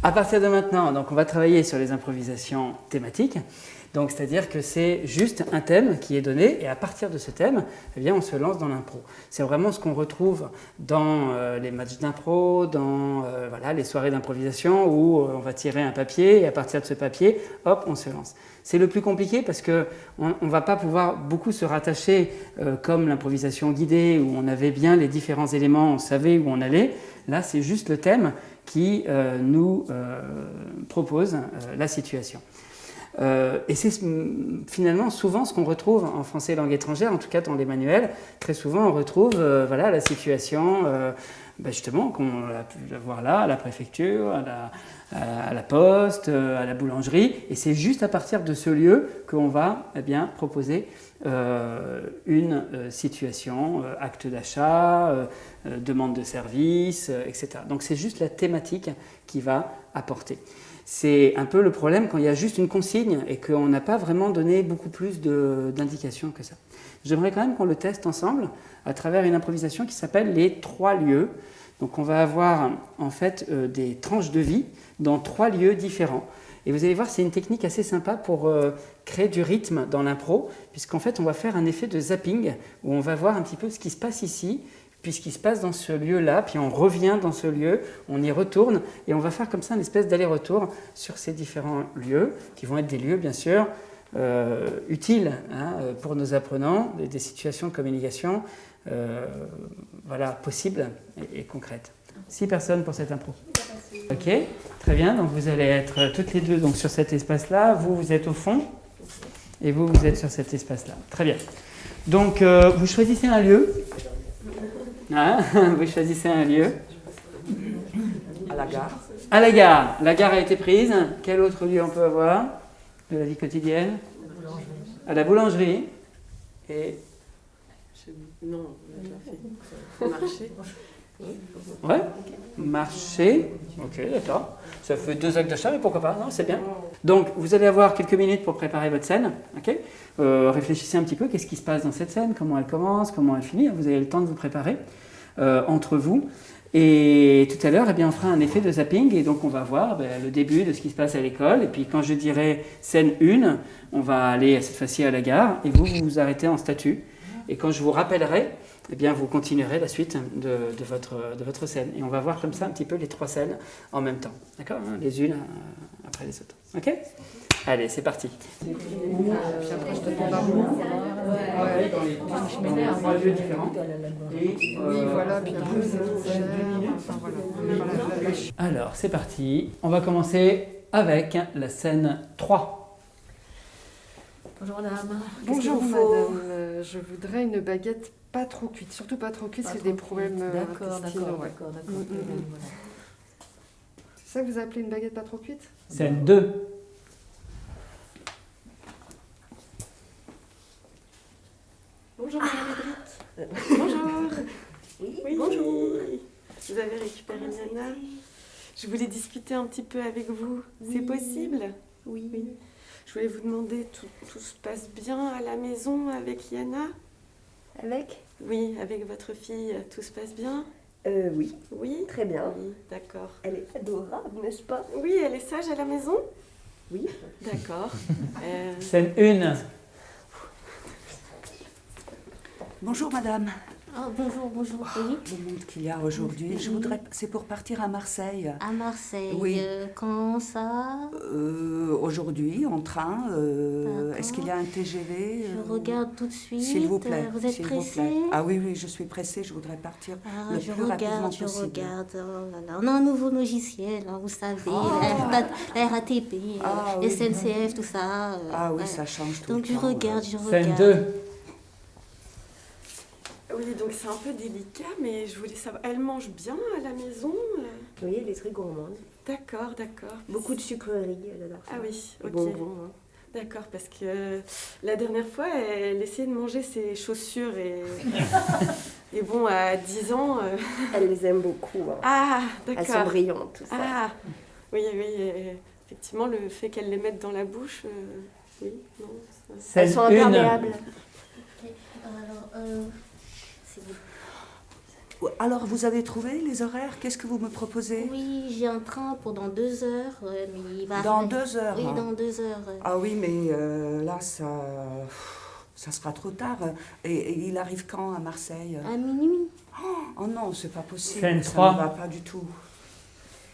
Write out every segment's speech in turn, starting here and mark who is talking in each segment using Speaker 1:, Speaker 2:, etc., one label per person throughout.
Speaker 1: À partir de maintenant, donc, on va travailler sur les improvisations thématiques. Donc, c'est-à-dire que c'est juste un thème qui est donné et à partir de ce thème, eh bien, on se lance dans l'impro. C'est vraiment ce qu'on retrouve dans les matchs d'impro, dans voilà, les soirées d'improvisation où on va tirer un papier et à partir de ce papier, hop, on se lance. C'est le plus compliqué parce qu'on ne va pas pouvoir beaucoup se rattacher comme l'improvisation guidée où on avait bien les différents éléments, on savait où on allait. Là, c'est juste le thème qui nous propose la situation. Et c'est finalement souvent ce qu'on retrouve en français langue étrangère, en tout cas dans les manuels. Très souvent, on retrouve voilà, la situation, justement, qu'on a pu voir là, à la préfecture, à la poste, à la boulangerie. Et c'est juste à partir de ce lieu qu'on va proposer une situation, acte d'achat, demande de service, etc. Donc c'est juste la thématique qui va apporter. C'est un peu le problème quand il y a juste une consigne et qu'on n'a pas vraiment donné beaucoup plus d'indications que ça. J'aimerais quand même qu'on le teste ensemble à travers une improvisation qui s'appelle les 3 lieux. Donc on va avoir en fait des tranches de vie dans 3 lieux différents. Et vous allez voir, c'est une technique assez sympa pour créer du rythme dans l'impro, puisqu'en fait on va faire un effet de zapping où on va voir un petit peu ce qui se passe ici, puis ce qui se passe dans ce lieu-là, puis on revient dans ce lieu, on y retourne, et on va faire comme ça une espèce d'aller-retour sur ces différents lieux, qui vont être des lieux, bien sûr, utiles pour nos apprenants, des situations de communication voilà, possibles et concrètes. 6 personnes pour cette impro. Ok, très bien, donc vous allez être toutes les deux donc, sur cet espace-là, vous êtes au fond, et vous êtes sur cet espace-là. Très bien. Donc, vous choisissez un lieu. Vous choisissez un lieu.
Speaker 2: À la gare.
Speaker 1: À la gare. La gare a été prise. Quel autre lieu on peut avoir de la vie quotidienne? À la boulangerie. Et...
Speaker 2: Non, on l'a fait. Marché.
Speaker 1: Ouais. Marché. Ok, d'accord. Ça fait 2 actes d'achat, mais pourquoi pas? Non, c'est bien. Donc, vous allez avoir quelques minutes pour préparer votre scène. Ok. Réfléchissez un petit peu. Qu'est-ce qui se passe dans cette scène? Comment elle commence? Comment elle finit? Vous avez le temps de vous préparer entre vous. Et tout à l'heure, on fera un effet de zapping. Et donc, on va voir le début de ce qui se passe à l'école. Et puis, quand je dirai scène 1, on va aller cette fois-ci à la gare. Et vous vous arrêtez en statue. Et quand je vous rappellerai, vous continuerez la suite de votre scène. Et on va voir comme ça un petit peu les 3 scènes en même temps. D'accord, les unes après les autres. Ok? Allez, c'est parti. Dans les 3 lieux différents.
Speaker 2: Oui, voilà, puis après,
Speaker 1: Alors, c'est parti. On va commencer avec la scène 3.
Speaker 3: Bonjour madame.
Speaker 2: Bonjour madame, je voudrais une baguette pas trop cuite, surtout pas trop cuite, c'est des problèmes intestinaux.
Speaker 3: D'accord.
Speaker 2: C'est ça que vous appelez une baguette pas trop cuite?
Speaker 1: Scène 2.
Speaker 2: Bonjour madame Edric. Bonjour. Oui, bonjour. Vous avez récupéré Yana. Je voulais discuter un petit peu avec vous. C'est possible?
Speaker 3: Oui.
Speaker 2: Je voulais vous demander, tout se passe bien à la maison avec Yana?
Speaker 3: Avec?
Speaker 2: Oui, avec votre fille, tout se passe bien?
Speaker 3: Oui.
Speaker 2: Oui?
Speaker 3: Très bien.
Speaker 2: Oui, d'accord.
Speaker 3: Elle est adorable, n'est-ce pas?
Speaker 2: Oui, elle est sage à la maison?
Speaker 3: Oui.
Speaker 2: D'accord.
Speaker 1: Scène 1.
Speaker 4: Bonjour madame.
Speaker 3: Ah, bonjour. Oui.
Speaker 4: Le monde qu'il y a aujourd'hui, c'est pour partir à Marseille.
Speaker 3: À Marseille.
Speaker 4: Oui.
Speaker 3: Quand ça?
Speaker 4: Aujourd'hui, en train.
Speaker 3: D'accord.
Speaker 4: Est-ce qu'il y a un TGV?
Speaker 3: Je regarde tout de suite.
Speaker 4: S'il vous plaît.
Speaker 3: Vous êtes
Speaker 4: s'il vous
Speaker 3: pressée?
Speaker 4: plaît. Ah oui, je suis pressée. Je voudrais partir le plus rapidement possible.
Speaker 3: Je regarde. Oh là là. On a un nouveau logiciel, hein, vous savez, la RATP,
Speaker 4: oui.
Speaker 3: SNCF, tout ça.
Speaker 4: Ah oui,
Speaker 3: ouais.
Speaker 4: ça change tout
Speaker 3: Donc
Speaker 4: le
Speaker 3: je
Speaker 4: temps.
Speaker 3: regarde.
Speaker 1: Scène 2.
Speaker 2: Oui, donc c'est un peu délicat, mais je voulais savoir, elle mange bien à la maison?
Speaker 3: Oui, elle est très gourmande.
Speaker 2: D'accord.
Speaker 3: Beaucoup de sucreries, elle adore ça.
Speaker 2: Ah oui, ok.
Speaker 3: Bonbons, hein.
Speaker 2: D'accord, parce que la dernière fois, elle essayait de manger ses chaussures et bon, à 10 ans...
Speaker 3: Elle les aime beaucoup. Hein.
Speaker 2: Ah, d'accord.
Speaker 3: Elles sont brillantes, tout ça.
Speaker 2: Ah, oui, effectivement, le fait qu'elle les mette dans la bouche, oui, non. Ça...
Speaker 3: Elles sont imperméables.
Speaker 5: Alors, c'est bon.
Speaker 4: Alors, vous avez trouvé les horaires? Qu'est-ce que vous me proposez?
Speaker 3: Oui, j'ai un train pour dans 2 heures, mais il va...
Speaker 4: Dans 2 heures?
Speaker 3: Oui,
Speaker 4: hein.
Speaker 3: dans 2 heures.
Speaker 4: Ah oui, mais là, ça sera trop tard. Et il arrive quand à Marseille?
Speaker 3: À minuit.
Speaker 4: Oh non, c'est pas possible.
Speaker 1: Scène
Speaker 4: Ça
Speaker 1: 3.
Speaker 4: ne va pas du tout.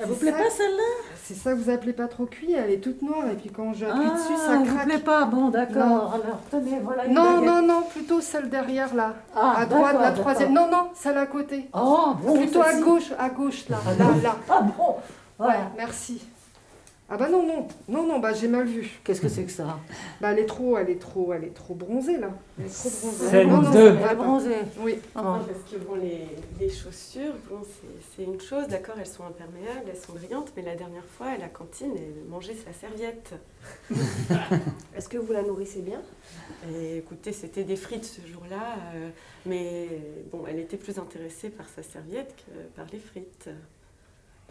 Speaker 5: Elle vous plaît pas celle-là? C'est ça que vous appelez pas trop cuit, elle est toute noire et puis quand j'appuie dessus ça
Speaker 6: vous
Speaker 5: craque.
Speaker 6: plaît pas, bon
Speaker 5: Non.
Speaker 6: d'accord. Alors tenez, voilà une
Speaker 5: Non,
Speaker 6: baguette.
Speaker 5: non, non, plutôt celle derrière là.
Speaker 6: Ah,
Speaker 5: à droite, la
Speaker 6: d'accord,
Speaker 5: troisième. Non, non, celle à côté.
Speaker 6: Oh, bon,
Speaker 5: Plutôt
Speaker 6: celle-ci.
Speaker 5: à gauche là, là.
Speaker 6: Ah bon,
Speaker 5: Ouais, merci. Ah bah non, bah j'ai mal vu.
Speaker 6: Qu'est-ce que c'est que ça?
Speaker 5: Bah elle est trop bronzée là. Elle est trop bronzée.
Speaker 1: Scène
Speaker 5: Non, non,
Speaker 1: 2.
Speaker 5: ça
Speaker 6: Elle
Speaker 5: va
Speaker 6: est
Speaker 5: pas.
Speaker 6: bronzée.
Speaker 5: Oui.
Speaker 6: Oh.
Speaker 2: Non, parce que bon, les chaussures, bon, c'est une chose, d'accord, elles sont imperméables, elles sont brillantes, mais la dernière fois, à la cantine, elle mangeait sa serviette.
Speaker 7: Est-ce que vous la nourrissez bien?
Speaker 2: Et écoutez, c'était des frites ce jour-là, mais bon, elle était plus intéressée par sa serviette que par les frites.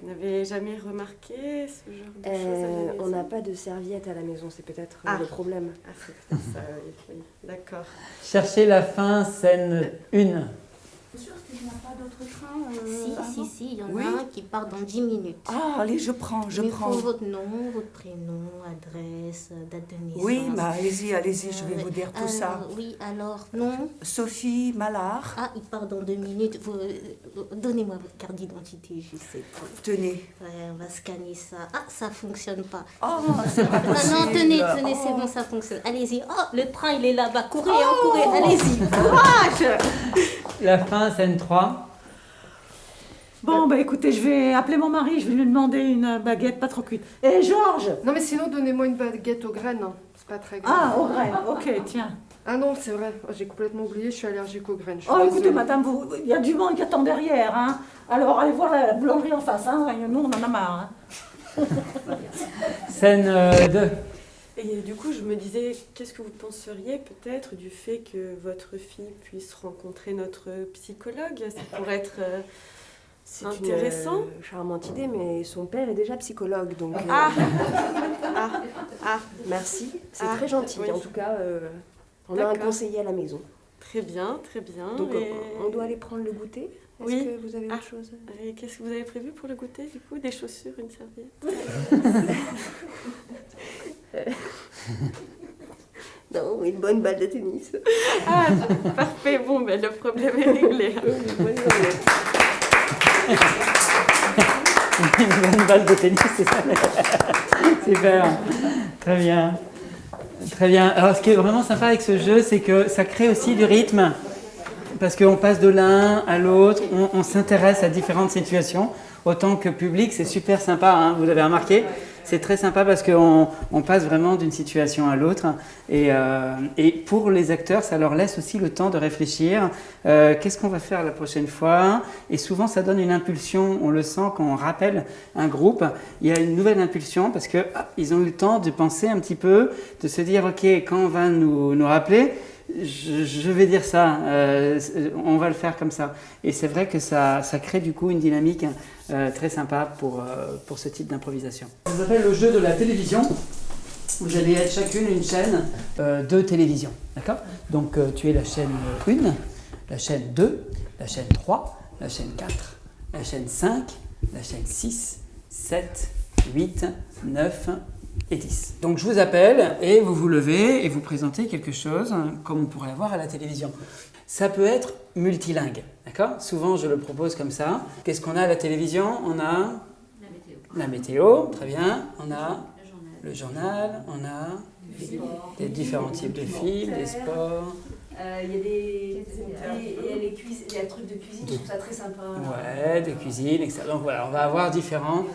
Speaker 2: Vous n'avez jamais remarqué ce genre de choses à la maison?
Speaker 7: On n'a pas de serviette à la maison, c'est peut-être le problème.
Speaker 2: Ah, c'est peut-être ça, oui, d'accord.
Speaker 1: Cherchez la fin, scène 1.
Speaker 3: Vous sûr qu'il n'y a pas d'autre train Si, il y en
Speaker 4: Oui.
Speaker 3: a un qui part dans 10 minutes.
Speaker 4: Ah, allez, je prends.
Speaker 3: Il faut votre nom, votre prénom, adresse, date de naissance.
Speaker 4: Oui, mais allez-y, je vais vous dire tout ça.
Speaker 3: Oui, alors, non.
Speaker 4: Sophie Mallard,
Speaker 3: Ah, il part dans 2 minutes. Donnez-moi votre carte d'identité, je sais pas.
Speaker 4: tenez.
Speaker 3: Ouais, on va scanner ça. Ah, ça fonctionne pas.
Speaker 4: Oh, c'est pas
Speaker 3: Non,
Speaker 4: possible.
Speaker 3: non, tenez, c'est bon, ça fonctionne. Allez-y. Oh, le train, il est là-bas. Courez, courez, allez-y. Courage.
Speaker 1: La fin, scène 3.
Speaker 6: Bon, bah écoutez, je vais appeler mon mari, je vais lui demander une baguette pas trop cuite. Et Georges!
Speaker 5: Non mais sinon donnez-moi une baguette aux graines, hein. C'est pas très grave.
Speaker 6: Ah, aux graines, ok, tiens.
Speaker 5: Ah non, c'est vrai, j'ai complètement oublié, je suis allergique aux graines. Je suis
Speaker 6: Oh, écoutez,
Speaker 5: désolée.
Speaker 6: madame, il y a du monde qui attend derrière, hein. Alors, allez voir la boulangerie en face, hein. Nous, on en a marre, hein.
Speaker 1: Scène 2.
Speaker 2: Et du coup, je me disais, qu'est-ce que vous penseriez peut-être du fait que votre fille puisse rencontrer notre psychologue? Ça pourrait être
Speaker 7: C'est
Speaker 2: intéressant.
Speaker 7: une charmante idée, mais son père est déjà psychologue, donc... Merci, c'est
Speaker 2: Ah,
Speaker 7: très gentil.
Speaker 2: oui.
Speaker 7: En tout cas, on a un
Speaker 2: D'accord.
Speaker 7: conseiller à la maison.
Speaker 2: Très bien, très bien.
Speaker 7: Donc
Speaker 2: Et-
Speaker 7: on doit aller prendre le goûter. Est-ce
Speaker 2: Oui.
Speaker 7: que vous avez autre chose?
Speaker 2: Et qu'est-ce que vous avez prévu pour le goûter, du coup? Des chaussures, une serviette?
Speaker 7: Non, une bonne balle de tennis.
Speaker 2: Ah, parfait, bon, ben, le problème est réglé.
Speaker 1: Une bonne balle de tennis, c'est ça. Super. Très bien. Très bien. Alors, ce qui est vraiment sympa avec ce jeu, c'est que ça crée aussi du rythme. Parce qu'on passe de l'un à l'autre, on s'intéresse à différentes situations. Autant que public, c'est super sympa, hein, vous l'avez remarqué. C'est très sympa parce qu'on passe vraiment d'une situation à l'autre. Et pour les acteurs, ça leur laisse aussi le temps de réfléchir. Qu'est-ce qu'on va faire la prochaine fois? Et souvent, ça donne une impulsion. On le sent quand on rappelle un groupe. Il y a une nouvelle impulsion parce qu'ils ont eu le temps de penser un petit peu, de se dire, OK, quand on va nous rappeler, je vais dire ça, on va le faire comme ça. Et c'est vrai que ça crée du coup une dynamique très sympa pour ce type d'improvisation. Ça s'appelle le jeu de la télévision. Vous allez être chacune une chaîne de télévision. D'accord? Donc tu es la chaîne 1, la chaîne 2, la chaîne 3, la chaîne 4, la chaîne 5, la chaîne 6, 7, 8, 9 et 10. Donc je vous appelle et vous vous levez et vous présentez quelque chose comme on pourrait avoir à la télévision. Ça peut être multilingue, d'accord? Souvent je le propose comme ça. Qu'est-ce qu'on a à la télévision? On a la météo, très bien. On a le journal, on a des différents types de films, des sports.
Speaker 7: Il y a des trucs de cuisine, je trouve ça très sympa.
Speaker 1: Ouais, des cuisines, etc. Donc voilà, on va avoir différentes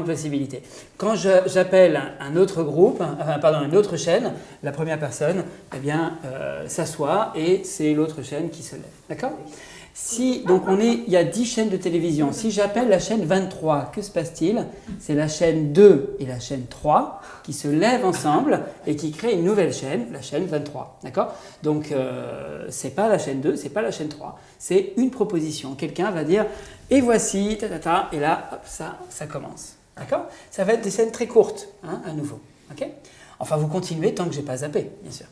Speaker 1: possibilités. Quand j'appelle un autre groupe, une autre chaîne, la première personne, eh bien, s'assoit et c'est l'autre chaîne qui se lève. D'accord? Donc il y a 10 chaînes de télévision. Si j'appelle la chaîne 23, que se passe-t-il? C'est la chaîne 2 et la chaîne 3 qui se lèvent ensemble et qui créent une nouvelle chaîne, la chaîne 23. D'accord? Donc c'est pas la chaîne 2, c'est pas la chaîne 3. C'est une proposition. Quelqu'un va dire et voici, et là, hop, ça commence. D'accord? Ça va être des scènes très courtes, hein, à nouveau. Ok? Enfin, vous continuez tant que j'ai pas zappé, bien sûr.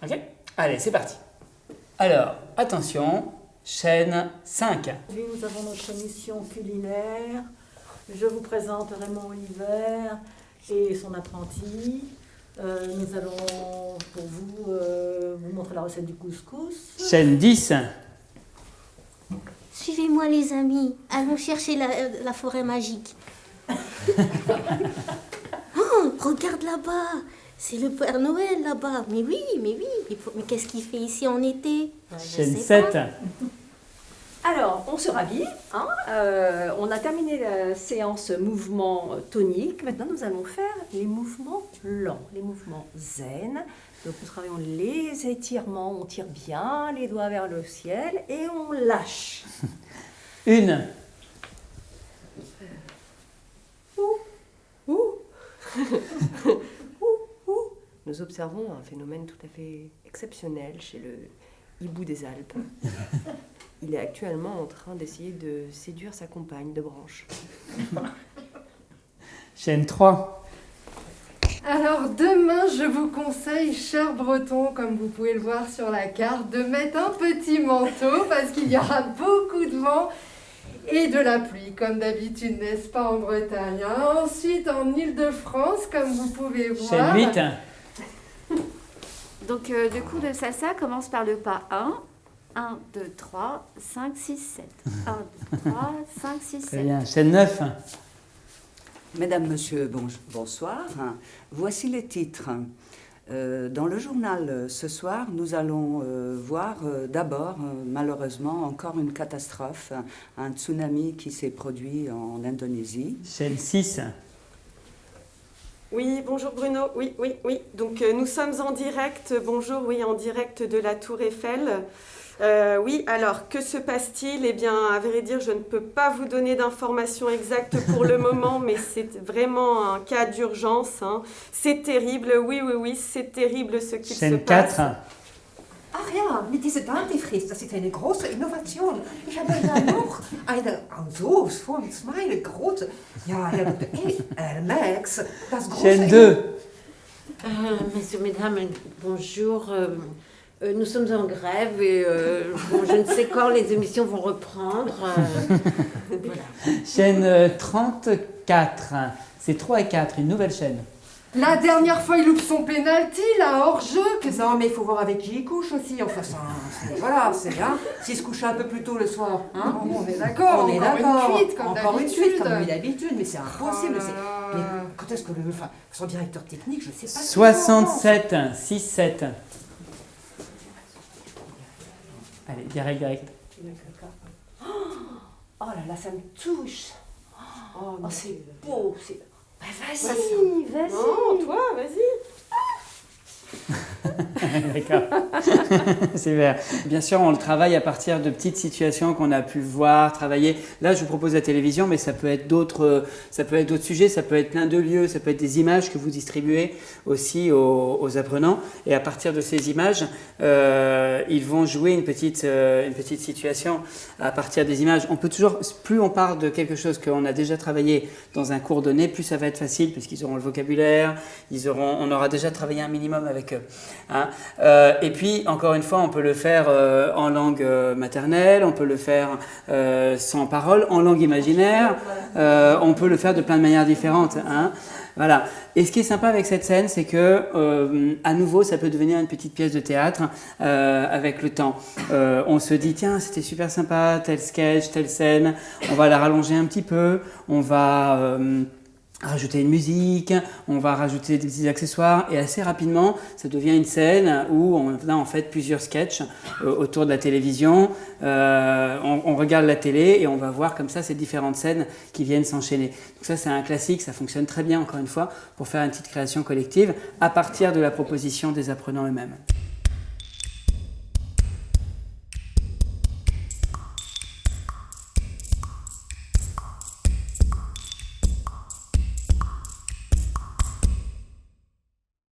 Speaker 1: Ok? Allez, c'est parti. Alors, attention. Chaîne 5.
Speaker 6: Aujourd'hui, nous avons notre émission culinaire. Je vous présente Raymond Oliver et son apprenti. Nous allons pour vous montrer la recette du couscous.
Speaker 1: Chaîne 10.
Speaker 3: Suivez-moi les amis, allons chercher la forêt magique. Oh, regarde là-bas, c'est le Père Noël là-bas. Mais oui, mais qu'est-ce qu'il fait ici en été?
Speaker 1: Chaîne 7.
Speaker 7: Alors, on se rhabille. Hein, on a terminé la séance mouvement tonique. Maintenant, nous allons faire les mouvements lents, les mouvements zen. Donc, nous travaillons les étirements. On tire bien les doigts vers le ciel et on lâche.
Speaker 1: 1.
Speaker 7: Nous observons un phénomène tout à fait exceptionnel chez le hibou des Alpes. Il est actuellement en train d'essayer de séduire sa compagne de branche.
Speaker 1: Chaîne 3.
Speaker 5: Alors demain, je vous conseille, chers Bretons, comme vous pouvez le voir sur la carte, de mettre un petit manteau parce qu'il y aura beaucoup de vent et de la pluie, comme d'habitude, n'est-ce pas, en Bretagne, hein. Ensuite, en Île-de-France, comme vous pouvez voir...
Speaker 1: Chaîne 8.
Speaker 8: Donc, le cours de salsa commence par le pas 1. 1, 2, 3, 5, 6, 7. 1, 2, 3, 5, 6, 7.
Speaker 1: Très bien. Chaîne 9.
Speaker 4: Mesdames, Messieurs, bonsoir. Voici les titres. Dans le journal ce soir, nous allons voir d'abord, malheureusement, encore une catastrophe, un tsunami qui s'est produit en Indonésie.
Speaker 1: Chaîne 6.
Speaker 2: Oui, bonjour Bruno, oui. Donc nous sommes en direct, bonjour, oui, en direct de la Tour Eiffel. Oui, alors, que se passe-t-il? Eh bien, à vrai dire, je ne peux pas vous donner d'informations exactes pour le moment, mais c'est vraiment un cas d'urgence. Hein. C'est terrible, oui, c'est terrible ce qu'il se
Speaker 1: Chaîne
Speaker 2: passe.
Speaker 1: 4.
Speaker 9: Ach ja, mit dieser Dentifrice, das ist eine große Innovation. Ich habe da noch eine so eine große. Ja, Max, das große.
Speaker 1: Chaîne 2.
Speaker 10: Messieurs, mesdames, bonjour. Nous sommes en grève et je ne sais quand les émissions vont reprendre. Voilà.
Speaker 1: Chaîne 34. C'est 3 et 4, une nouvelle chaîne.
Speaker 5: La dernière fois, il loupe son pénalty, là, hors-jeu.
Speaker 9: Non, mais il faut voir avec qui il couche aussi. Enfin, voilà, c'est bien. S'il se couchait un peu plus tôt le soir. Hein,
Speaker 5: on est d'accord.
Speaker 9: On est d'accord.
Speaker 5: Encore une suite,
Speaker 9: comme d'habitude. Mais c'est impossible. Mais quand est-ce que son directeur technique, je ne sais pas.
Speaker 1: 67, 6, 7. Allez, direct.
Speaker 7: Oh là là, ça me touche. Oh c'est beau. Vas-y.
Speaker 2: Non, toi, vas-y.
Speaker 1: D'accord. C'est vrai. Bien sûr, on le travaille à partir de petites situations qu'on a pu voir, travailler. Là, je vous propose la télévision, mais ça peut être d'autres sujets, ça peut être plein de lieux, ça peut être des images que vous distribuez aussi aux apprenants. Et à partir de ces images, ils vont jouer une petite situation à partir des images. On peut toujours, plus on parle de quelque chose qu'on a déjà travaillé dans un cours donné, plus ça va être facile, puisqu'ils auront le vocabulaire, on aura déjà travaillé un minimum avec eux. Hein. Et puis, encore une fois, on peut le faire en langue maternelle, on peut le faire sans parole, en langue imaginaire, on peut le faire de plein de manières différentes. Hein. Voilà. Et ce qui est sympa avec cette scène, c'est que, à nouveau, ça peut devenir une petite pièce de théâtre avec le temps. On se dit, tiens, c'était super sympa, tel sketch, telle scène, on va la rallonger un petit peu, on va... rajouter une musique, on va rajouter des petits accessoires et assez rapidement ça devient une scène où on a en fait plusieurs sketchs autour de la télévision, on regarde la télé et on va voir comme ça ces différentes scènes qui viennent s'enchaîner. Donc ça c'est un classique, ça fonctionne très bien encore une fois pour faire une petite création collective à partir de la proposition des apprenants eux-mêmes.